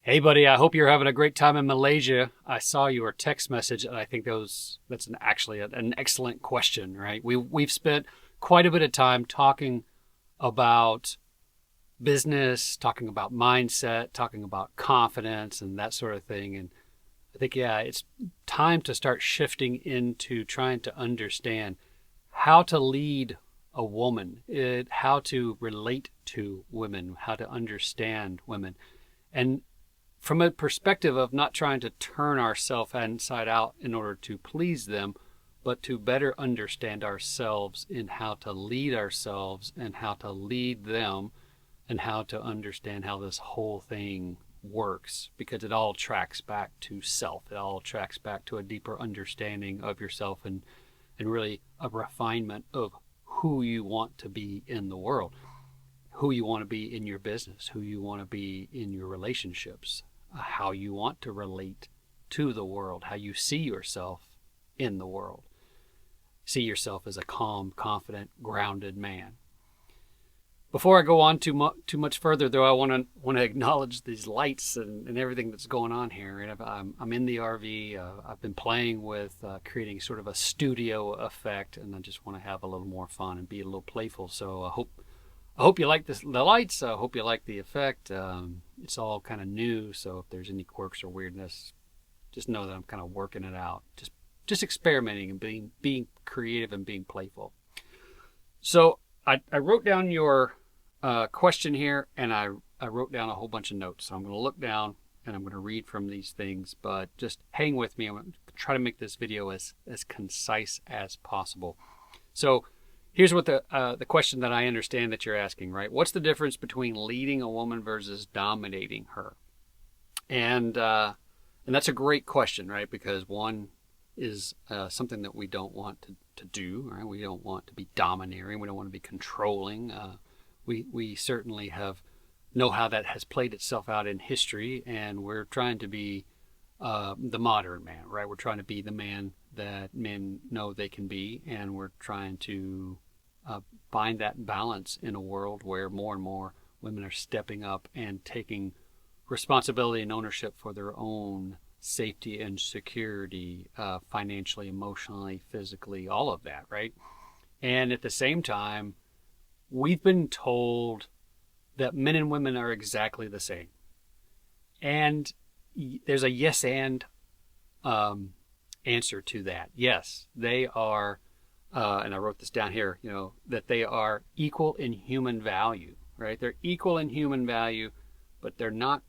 Hey, buddy, I hope you're having a great time in Malaysia. I saw your text message, and I think that's actually an excellent question, right? We've spent quite a bit of time talking about business, talking about mindset, talking about confidence, and that sort of thing. And I think, yeah, it's time to start shifting into trying to understand how to lead a woman, how to relate to women, how to understand women. And from a perspective of not trying to turn ourselves inside out in order to please them, but to better understand ourselves in how to lead ourselves and how to lead them and how to understand how this whole thing works, because it all tracks back to self. It all tracks back to a deeper understanding of yourself and really a refinement of who you want to be in the world, who you want to be in your business, who you want to be in your relationships, how you want to relate to the world, how you see yourself in the world. See yourself as a calm, confident, grounded man. Before I go on too much further, though, I want to acknowledge these lights and everything that's going on here. And I'm in the RV. I've been playing with creating sort of a studio effect, and I just want to have a little more fun and be a little playful. So I hope you like the lights. I hope you like the effect. It's all kind of new, so if there's any quirks or weirdness, just know that I'm kind of working it out. Just experimenting and being creative and being playful. So I wrote down your question here, and I wrote down a whole bunch of notes. So I'm going to look down and I'm going to read from these things, but just hang with me. I'm going to try to make this video as concise as possible. So here's what the question that I understand that you're asking, right? What's the difference between leading a woman versus dominating her? And that's a great question, right? Because one is something that we don't want to do, right? We don't want to be domineering. We don't want to be controlling. We certainly know how that has played itself out in history, and we're trying to be the modern man, right? We're trying to be the man that men know they can be, and we're trying to find that balance in a world where more and more women are stepping up and taking responsibility and ownership for their own safety and security, financially, emotionally, physically, all of that, right? And at the same time, we've been told that men and women are exactly the same. And there's a yes and answer to that. Yes, they are, and I wrote this down here, that they are equal in human value, right? They're equal in human value, but they're not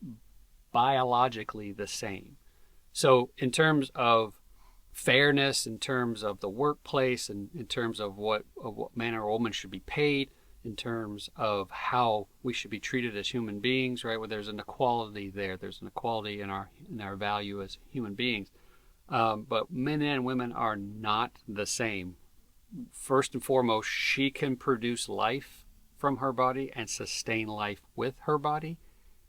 biologically the same. So in terms of fairness, in terms of the workplace, and in terms of what man or woman should be paid, in terms of how we should be treated as human beings, right? Where there's an equality there. There's an equality in our value as human beings. But men and women are not the same. First and foremost, she can produce life from her body and sustain life with her body.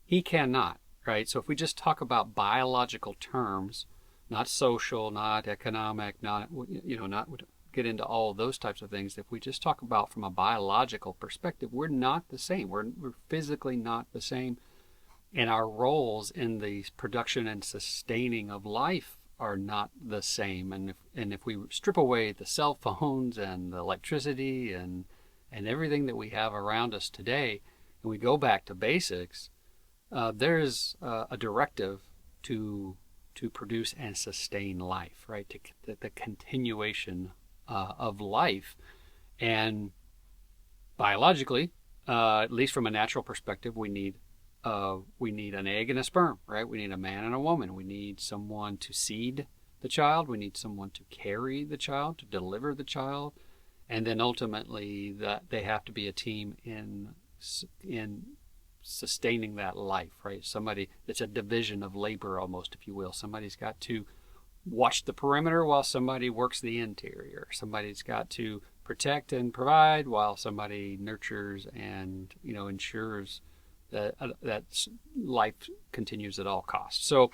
He cannot, right? So if we just talk about biological terms, not social, not economic, not get into all of those types of things. If we just talk about from a biological perspective, we're not the same. We're physically not the same. And our roles in the production and sustaining of life are not the same. And if we strip away the cell phones and the electricity and everything that we have around us today, and we go back to basics, there's a directive to produce and sustain life, right? The continuation of life. And biologically, at least from a natural perspective, we need an egg and a sperm, right? We need a man and a woman. We need someone to seed the child. We need someone to carry the child, to deliver the child, and then ultimately that they have to be a team in sustaining that life, right? Somebody that's a division of labor almost, if you will. Somebody's got to watch the perimeter while somebody works the interior. Somebody's got to protect and provide while somebody nurtures and ensures that life continues at all costs. So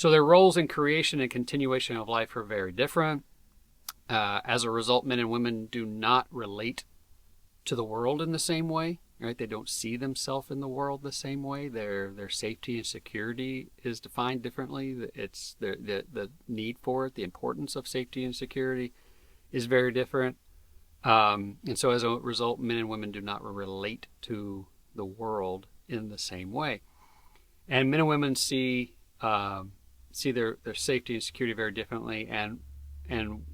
their roles in creation and continuation of life are very different. As a result, men and women do not relate to the world in the same way. right? They don't see themselves in the world the same way. Their safety and security is defined differently. It's the need for it, the importance of safety and security is very different. And so as a result, men and women do not relate to the world in the same way. And men and women see their safety and security very differently. And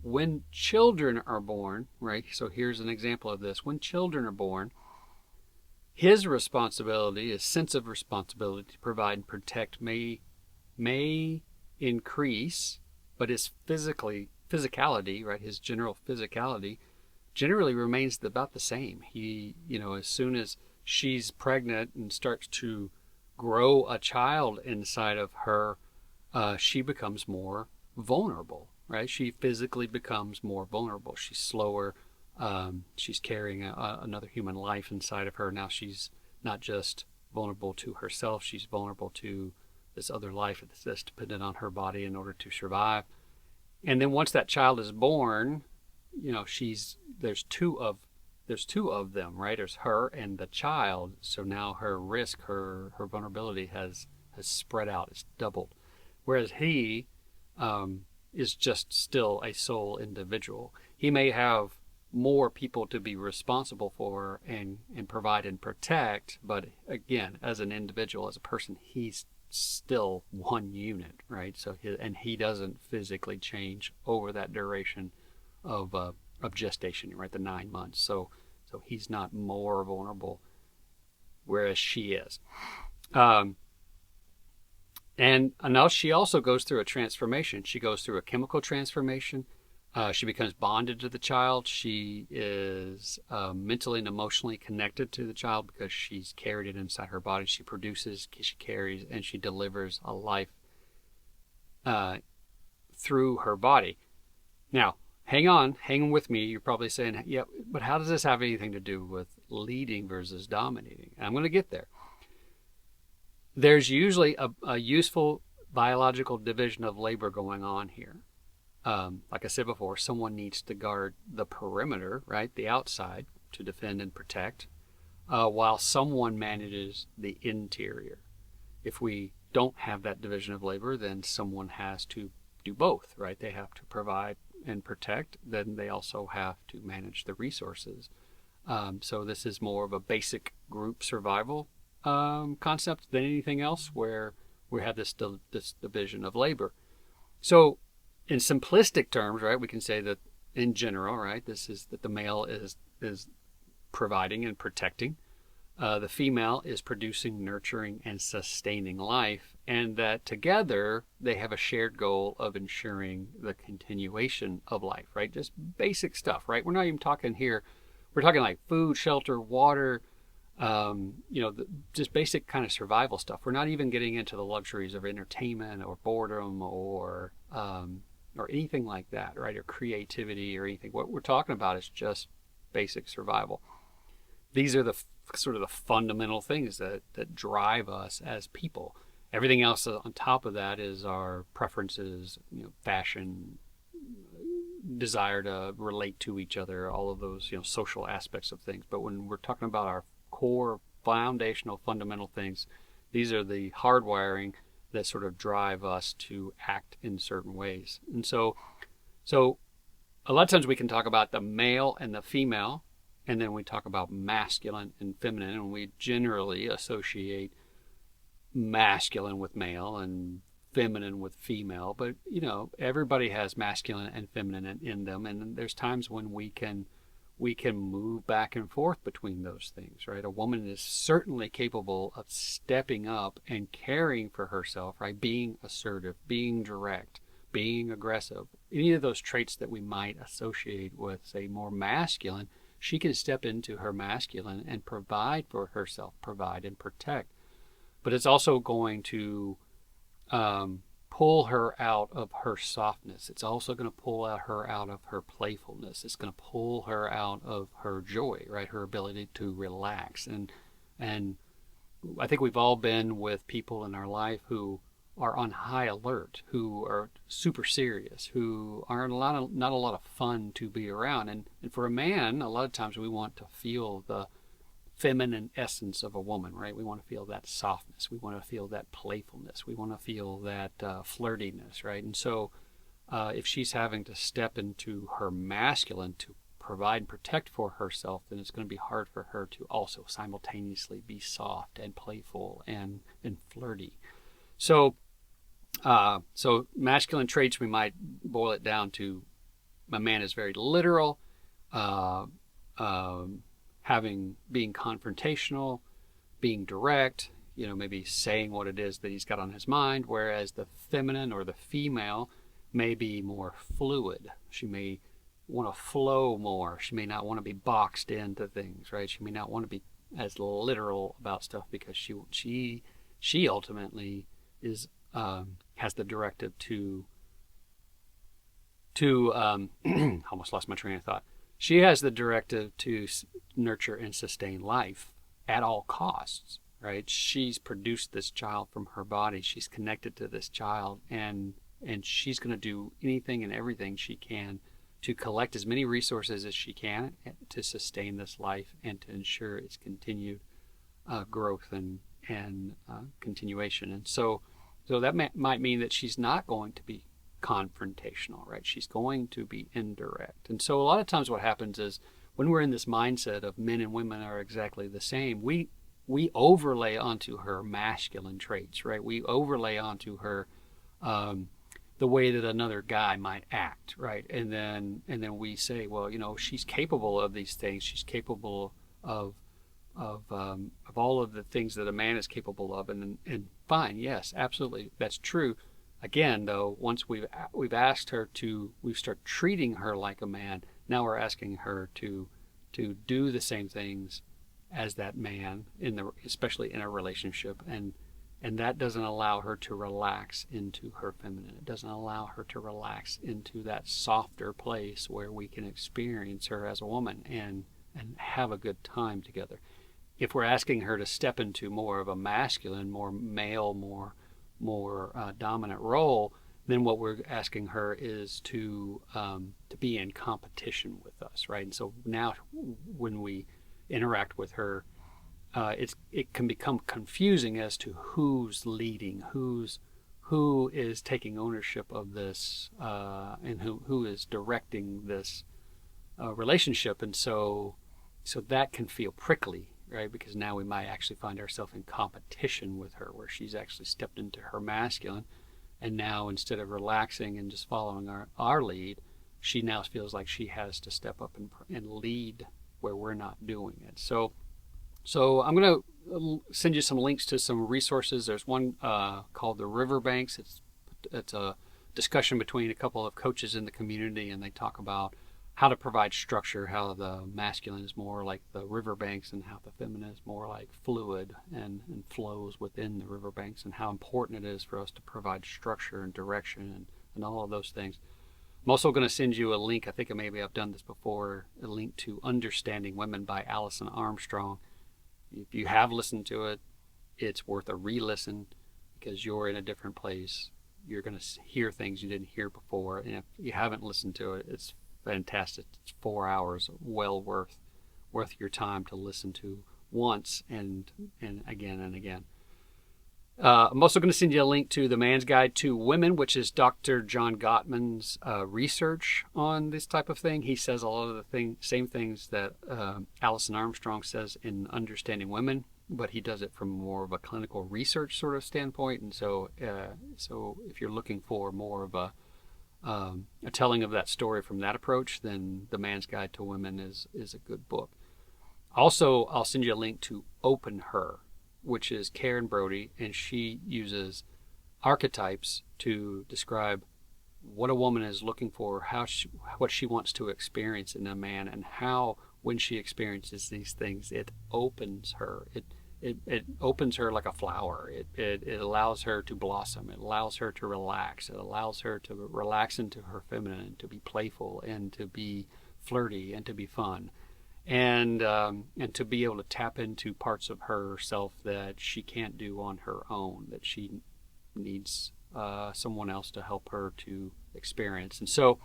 when children are born, right? So here's an example of this. When children are born, his responsibility, his sense of responsibility to provide and protect may increase, but his physicality, right? His general physicality generally remains about the same. He, as soon as she's pregnant and starts to grow a child inside of her, she becomes more vulnerable, right? She physically becomes more vulnerable. She's slower. She's carrying another human life inside of her. Now she's not just vulnerable to herself, she's vulnerable to this other life that's dependent on her body in order to survive. And then once that child is born, there's two of them, right? There's her and the child. So now her risk, her vulnerability has spread out. It's doubled. Whereas he is just still a sole individual. He may have more people to be responsible for and provide and protect, but again, as an individual, as a person, he's still one unit, right? So he doesn't physically change over that duration of gestation, right? The 9 months. So he's not more vulnerable, whereas she is. And now she also goes through a transformation. She goes through a chemical transformation. She becomes bonded to the child. She is mentally and emotionally connected to the child because she's carried it inside her body. She produces, she carries, and she delivers a life through her body. Now, hang with me. You're probably saying, yeah, but how does this have anything to do with leading versus dominating? And I'm going to get there. There's usually a useful biological division of labor going on here. Like I said before, someone needs to guard the perimeter, right, the outside, to defend and protect, while someone manages the interior. If we don't have that division of labor, then someone has to do both, right? They have to provide and protect, then they also have to manage the resources. So this is more of a basic group survival concept than anything else, where we have this division of labor. So in simplistic terms, right, we can say that in general, right, this is that the male is providing and protecting. The female is producing, nurturing, and sustaining life, and that together they have a shared goal of ensuring the continuation of life, right? Just basic stuff, right? We're not even talking here, we're talking like food, shelter, water, just basic kind of survival stuff. We're not even getting into the luxuries of entertainment or boredom or anything like that, right? Or creativity or anything. What we're talking about is just basic survival. These are the sort of the fundamental things that drive us as people. Everything else on top of that is our preferences, fashion, desire to relate to each other, all of those, social aspects of things. But when we're talking about our core, foundational, fundamental things, these are the hardwiring that sort of drive us to act in certain ways. And so a lot of times we can talk about the male and the female, and then we talk about masculine and feminine, and we generally associate masculine with male and feminine with female. But, everybody has masculine and feminine in them, and there's times when we can move back and forth between those things, right? A woman is certainly capable of stepping up and caring for herself, right? Being assertive, being direct, being aggressive. Any of those traits that we might associate with, say, more masculine, she can step into her masculine and provide for herself, provide and protect. But it's also going to pull her out of her softness. It's also going to pull her out of her playfulness. It's going to pull her out of her joy, right? Her ability to relax. And I think we've all been with people in our life who are on high alert, who are super serious, who are not a lot of fun to be around. And for a man, a lot of times we want to feel the feminine essence of a woman, right? We want to feel that softness. We want to feel that playfulness. We want to feel that flirtiness, right? And so if she's having to step into her masculine to provide and protect for herself, then it's going to be hard for her to also simultaneously be soft and playful and flirty. So masculine traits, we might boil it down to: a man is very literal, being confrontational, being direct, maybe saying what it is that he's got on his mind, whereas the feminine or the female may be more fluid. She may want to flow more. She may not want to be boxed into things, right? She may not want to be as literal about stuff because she ultimately is has the directive to almost lost my train of thought. She has the directive to nurture and sustain life at all costs, right? She's produced this child from her body. She's connected to this child, and she's going to do anything and everything she can to collect as many resources as she can to sustain this life and to ensure its continued growth and continuation. And so that might mean that she's not going to be confrontational, right? She's going to be indirect. And so a lot of times what happens is when we're in this mindset of men and women are exactly the same, we overlay onto her masculine traits, right? We overlay onto her the way that another guy might act, right? And then we say, well, she's capable of these things. She's capable of all of the things that a man is capable of, and fine, yes, absolutely, that's true. Again, though, once we've asked her to, we start treating her like a man. Now we're asking her to do the same things as that man especially in a relationship, and that doesn't allow her to relax into her feminine. It doesn't allow her to relax into that softer place where we can experience her as a woman and have a good time together. If we're asking her to step into more of a masculine, more male, more dominant role, then what we're asking her is to be in competition with us, right? And so now when we interact with her, it can become confusing as to who's leading, who is taking ownership of this, and who is directing this relationship. And so that can feel prickly, right? Because now we might actually find ourselves in competition with her, where she's actually stepped into her masculine, and now instead of relaxing and just following our lead, she now feels like she has to step up and lead where we're not doing it. So I'm going to send you some links to some resources. There's one called the Riverbanks. It's a discussion between a couple of coaches in the community, and they talk about how to provide structure, how the masculine is more like the riverbanks and how the feminine is more like fluid and flows within the riverbanks, and how important it is for us to provide structure and direction and all of those things. I'm also going to send you a link, I think maybe I've done this before, a link to Understanding Women by Alison Armstrong. If you have listened to it, it's worth a re-listen because you're in a different place. You're going to hear things you didn't hear before, and if you haven't listened to it, it's fantastic. It's 4 hours well worth your time to listen to once and again and again. I'm also going to send you a link to The Man's Guide to Women, which is Dr. John Gottman's research on this type of thing. He says a lot of the same things that Alison Armstrong says in Understanding Women, but he does it from more of a clinical research sort of standpoint. And so if you're looking for more of a telling of that story from that approach, then The Man's Guide to Women is a good book. Also, I'll send you a link to Open Her, which is Karen Brody, and she uses archetypes to describe what a woman is looking for, what she wants to experience in a man, and how when she experiences these things, it opens her. It opens her like a flower. It allows her to blossom. It allows her to relax. It allows her to relax into her feminine, to be playful and to be flirty and to be fun, and to be able to tap into parts of herself that she can't do on her own, that she needs someone else to help her to experience. And so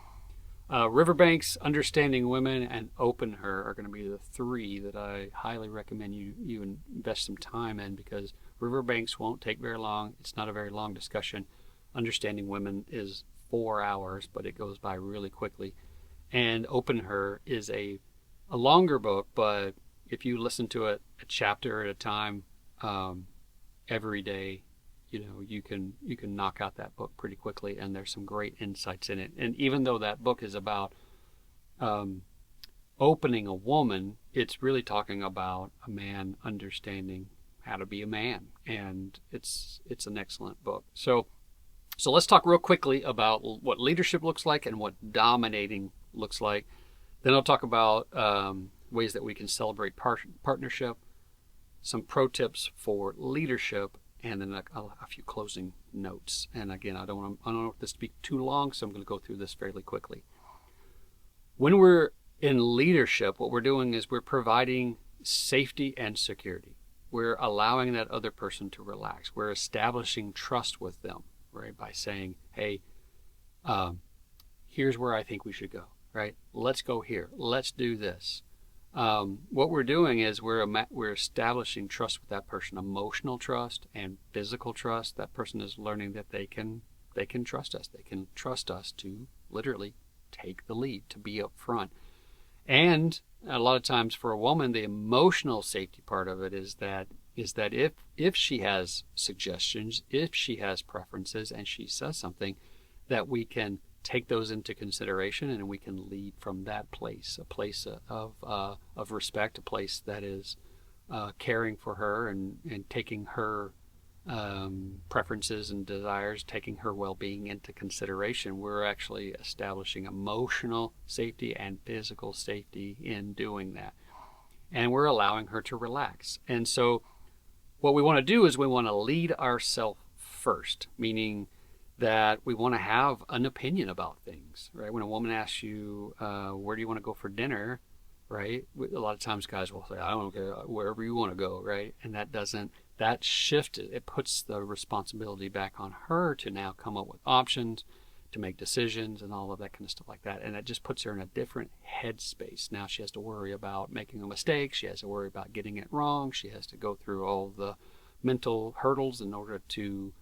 Riverbanks, Understanding Women, and Open Her are going to be the three that I highly recommend you invest some time in, because Riverbanks won't take very long. It's not a very long discussion. Understanding Women is 4 hours, but it goes by really quickly. And Open Her is a longer book, but if you listen to it a chapter at a time, every day, you can knock out that book pretty quickly, and there's some great insights in it. And even though that book is about opening a woman, it's really talking about a man understanding how to be a man, and it's an excellent book. So let's talk real quickly about what leadership looks like and what dominating looks like. Then I'll talk about ways that we can celebrate partnership, some pro tips for leadership, and then a few closing notes. And again, I don't want this to be too long, so I'm going to go through this fairly quickly. When we're in leadership, what we're doing is we're providing safety and security. We're allowing that other person to relax. We're establishing trust with them, right? By saying, hey, here's where I think we should go, right? Let's go here. Let's do this. What we're doing is we're establishing trust with that person, emotional trust and physical trust. That person is learning that they can trust us. They can trust us to literally take the lead, to be up front. And a lot of times for a woman, the emotional safety part of it is that if she has suggestions, if she has preferences, and she says something, that we can take those into consideration, and we can lead from that place, a place of respect, a place that is caring for her and taking her preferences and desires, taking her well-being into consideration. We're actually establishing emotional safety and physical safety in doing that, and we're allowing her to relax. And so what we want to do is we want to lead ourselves first, meaning that we want to have an opinion about things, right? When a woman asks you, where do you want to go for dinner, right? A lot of times guys will say, I don't care, wherever you want to go, right? And that shift, it puts the responsibility back on her to now come up with options, to make decisions and all of that kind of stuff like that. And it just puts her in a different headspace. Now she has to worry about making a mistake. She has to worry about getting it wrong. She has to go through all the mental hurdles in order to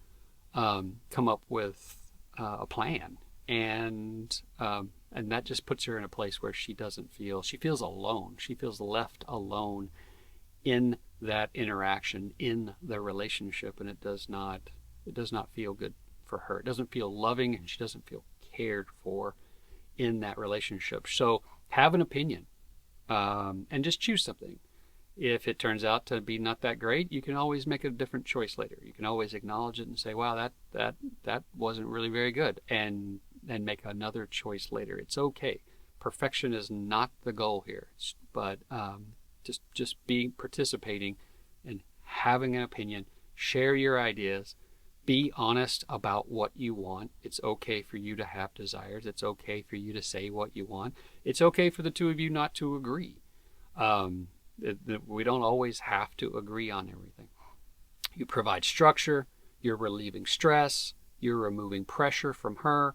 come up with a plan, and that just puts her in a place where she feels alone. She feels left alone in that interaction, in the relationship, and it does not feel good for her. It doesn't feel loving, and she doesn't feel cared for in that relationship. So have an opinion, and just choose something. If it turns out to be not that great, you can always make a different choice later. You can always acknowledge it and say, wow, that wasn't really very good, and make another choice later. It's okay. Perfection is not the goal here, but just participating and having an opinion, share your ideas, be honest about what you want. It's okay for you to have desires. It's okay for you to say what you want. It's okay for the two of you not to agree. We don't always have to agree on everything. You provide structure, you're relieving stress, you're removing pressure from her,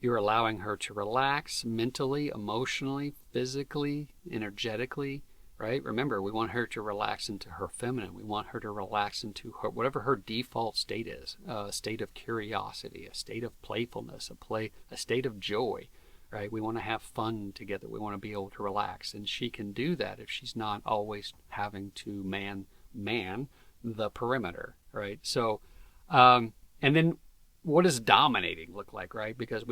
you're allowing her to relax mentally, emotionally, physically, energetically, right? Remember, we want her to relax into her feminine. We want her to relax into her, whatever her default state is, a state of curiosity, a state of playfulness, a state of joy. Right? We want to have fun together. We want to be able to relax. And she can do that if she's not always having to man the perimeter, right? So, and then what does dominating look like, right? Because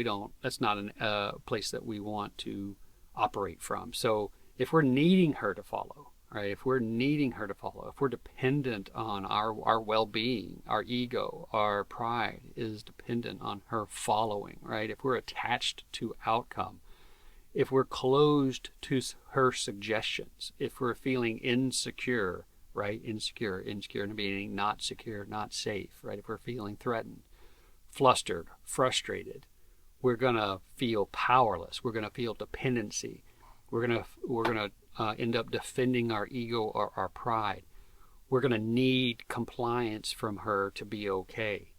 that's not a place that we want to operate from. So if we're needing her to follow, right? If we're dependent on our well-being, our ego, our pride is dependent on her following, right? If we're attached to outcome, if we're closed to her suggestions, if we're feeling insecure, right? Insecure meaning not secure, not safe, right? If we're feeling threatened, flustered, frustrated, we're gonna feel powerless. We're gonna feel dependency. We're gonna end up defending our ego or our pride. We're going to need compliance from her to be okay.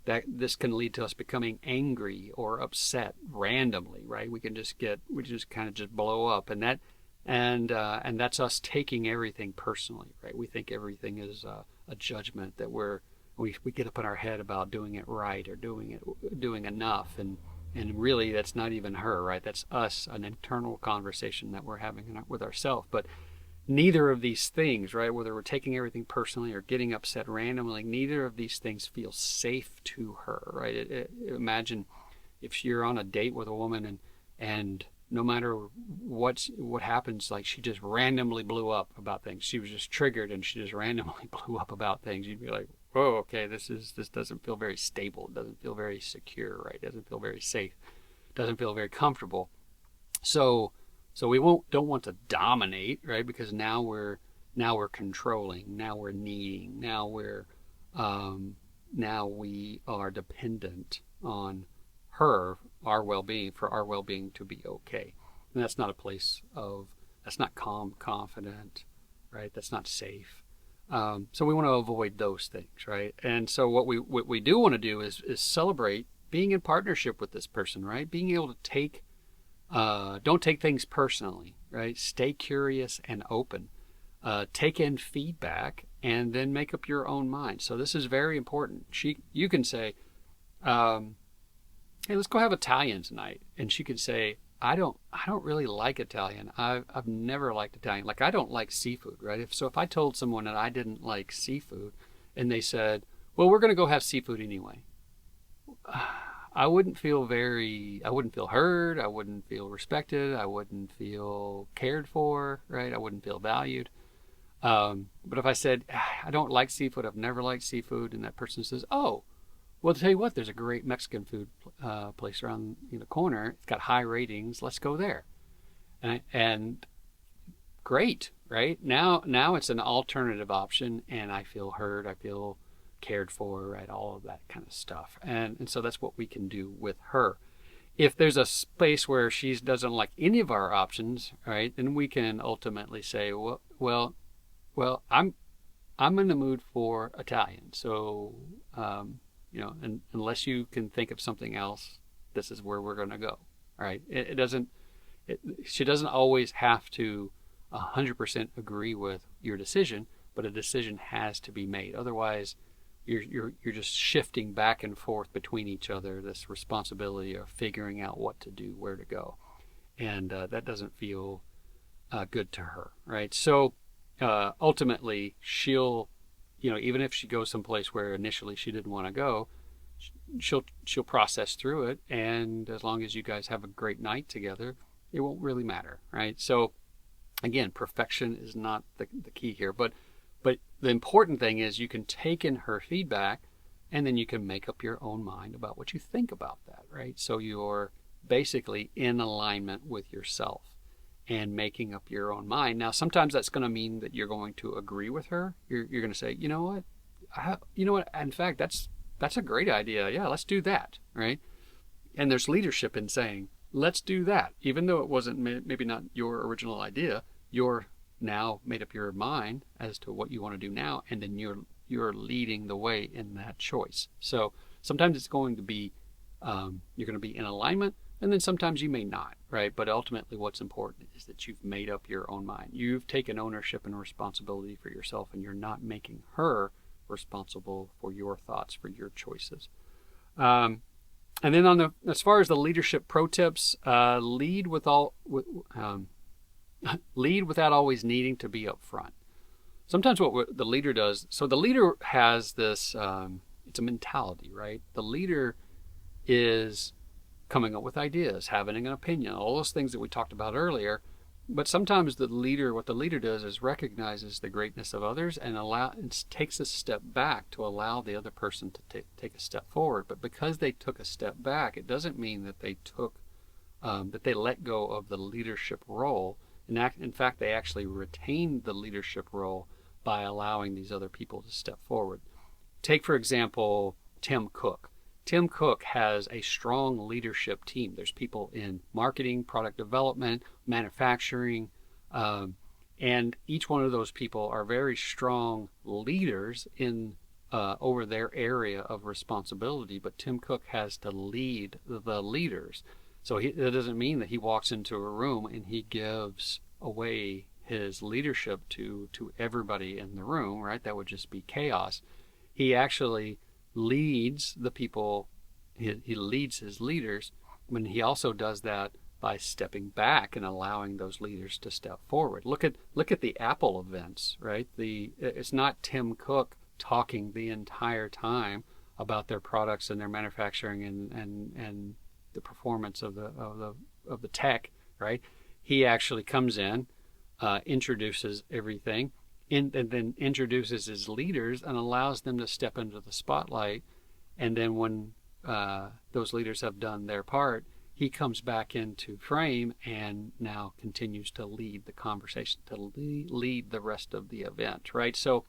that this can lead to us becoming angry or upset randomly, right? We just kind of just blow up, and that's us taking everything personally, right? We think everything is a judgment, that we get up in our head about doing it right or doing enough, and really that's not even her, right? That's us, an internal conversation that we're having with ourselves. But neither of these things, right, whether we're taking everything personally or getting upset randomly, neither of these things feel safe to her, right? Imagine if you're on a date with a woman and no matter what happens, like she just randomly blew up about things. She was just triggered and she just randomly blew up about things. You'd be like, whoa, okay, this doesn't feel very stable. It doesn't feel very secure, right? It doesn't feel very safe. It doesn't feel very comfortable. So we don't want to dominate, right? Because now we're controlling, now we're needing, now we are dependent on her, our well-being, for our well-being to be okay. And that's not a place that's not calm, confident, right? That's not safe. So we want to avoid those things, right? And so what we do want to do is celebrate being in partnership with this person, right? Being able to don't take things personally, right? Stay curious and open. Take in feedback and then make up your own mind. So this is very important. You can say, hey, let's go have Italian tonight. And she could say, I don't really like Italian. I've never liked Italian. Like, I don't like seafood, right? If I told someone that I didn't like seafood and they said, well, we're going to go have seafood anyway, I wouldn't feel heard. I wouldn't feel respected. I wouldn't feel cared for, right? I wouldn't feel valued. But if I said, I don't like seafood, I've never liked seafood, and that person says, oh, well, to tell you what, there's a great Mexican food place around the corner. It's got high ratings. Let's go there. And great, right? Now it's an alternative option, and I feel heard. I feel cared for, right? All of that kind of stuff. And so that's what we can do with her. If there's a space where she doesn't like any of our options, right, then we can ultimately say, well, I'm in the mood for Italian, so and unless you can think of something else, this is where we're going to go. All right. She doesn't always have to 100% agree with your decision, but a decision has to be made. Otherwise, you're just shifting back and forth between each other, this responsibility of figuring out what to do, where to go. And that doesn't feel good to her. Right. So ultimately, she'll, even if she goes someplace where initially she didn't want to go, she'll process through it, and as long as you guys have a great night together, it won't really matter, right? So again, perfection is not the key here, but the important thing is you can take in her feedback, and then you can make up your own mind about what you think about that, right? So you're basically in alignment with yourself and making up your own mind. Now, sometimes that's going to mean that you're going to agree with her. You're going to say, you know what? In fact, that's a great idea. Yeah, let's do that, right? And there's leadership in saying, let's do that. Even though it wasn't maybe not your original idea, you're now made up your mind as to what you want to do now, and then you're leading the way in that choice. So sometimes it's going to be, you're going to be in alignment, and then sometimes you may not, right? But ultimately what's important is that you've made up your own mind. You've taken ownership and responsibility for yourself, and you're not making her responsible for your thoughts, for your choices. And then as far as the leadership pro tips, lead without always needing to be up front. Sometimes what the leader does, so the leader has this, it's a mentality, right? The leader is coming up with ideas, having an opinion, all those things that we talked about earlier. But sometimes what the leader does is recognizes the greatness of others and takes a step back to allow the other person to take a step forward. But because they took a step back, it doesn't mean that they let go of the leadership role. In fact, they actually retained the leadership role by allowing these other people to step forward. Take, for example, Tim Cook. Tim Cook has a strong leadership team. There's people in marketing, product development, manufacturing, and each one of those people are very strong leaders in over their area of responsibility, but Tim Cook has to lead the leaders. So that doesn't mean that he walks into a room and he gives away his leadership to everybody in the room, right? That would just be chaos. He actually leads the people, he leads his leaders, when he also does that by stepping back and allowing those leaders to step forward. Look at the Apple events, right? It's not Tim Cook talking the entire time about their products and their manufacturing and the performance of the tech, right? He actually comes in, introduces everything, and then introduces his leaders and allows them to step into the spotlight. And then when those leaders have done their part, he comes back into frame and now continues to lead the conversation, to lead the rest of the event, right? So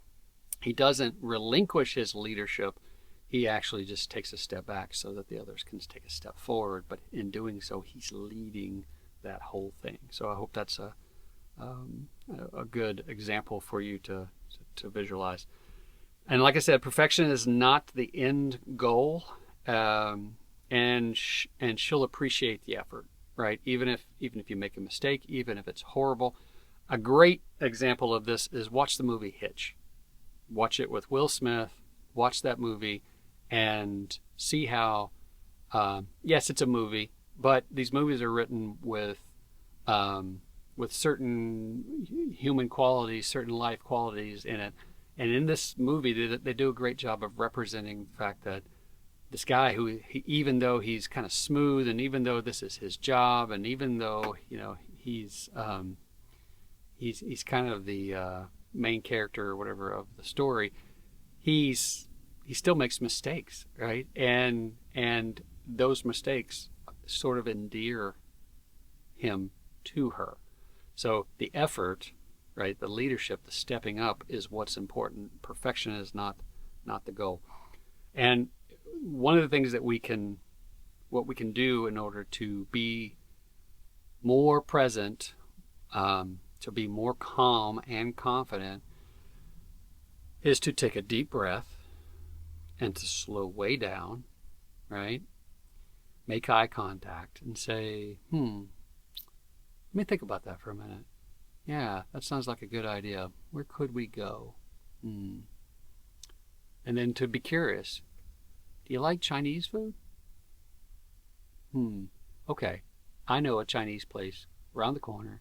he doesn't relinquish his leadership. He actually just takes a step back so that the others can take a step forward. But in doing so, he's leading that whole thing. So I hope that's a good example for you to visualize. And like I said, perfection is not the end goal. And she'll appreciate the effort, right? Even if you make a mistake, even if it's horrible. A great example of this is watch the movie Hitch. Watch it with Will Smith. Watch that movie and see how, yes, it's a movie, but these movies are written with certain human qualities, certain life qualities in it. And in this movie, they do a great job of representing the fact that this guy who, even though he's kind of smooth, and even though this is his job, and even though he's kind of the main character or whatever of the story, he still makes mistakes, right? And those mistakes sort of endear him to her. So the effort, right, the leadership, the stepping up is what's important. Perfection is not the goal. And one of the things that what we can do in order to be more present, to be more calm and confident, is to take a deep breath and to slow way down, right? Make eye contact and say, let me think about that for a minute. Yeah, that sounds like a good idea. Where could we go? And then to be curious. Do you like Chinese food? Okay. I know a Chinese place around the corner.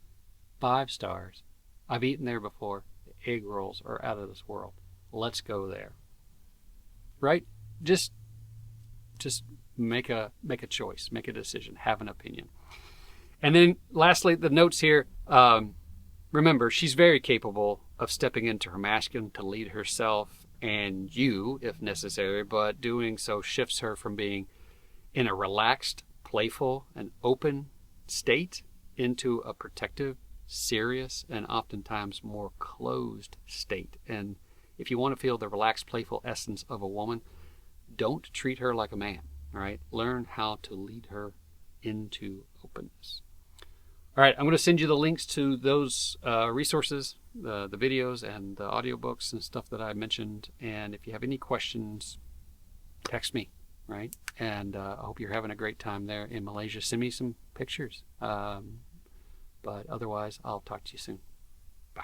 5 stars. I've eaten there before. The egg rolls are out of this world. Let's go there. Right? Just make a choice, make a decision, have an opinion. And then lastly, the notes here, remember, she's very capable of stepping into her masculine to lead herself and you, if necessary, but doing so shifts her from being in a relaxed, playful, and open state into a protective, serious, and oftentimes more closed state. And if you want to feel the relaxed, playful essence of a woman, don't treat her like a man, all right? Learn how to lead her into openness. All right, I'm going to send you the links to those resources, the videos and the audiobooks and stuff that I mentioned. And if you have any questions, text me, right? And I hope you're having a great time there in Malaysia. Send me some pictures. But otherwise, I'll talk to you soon. Bye.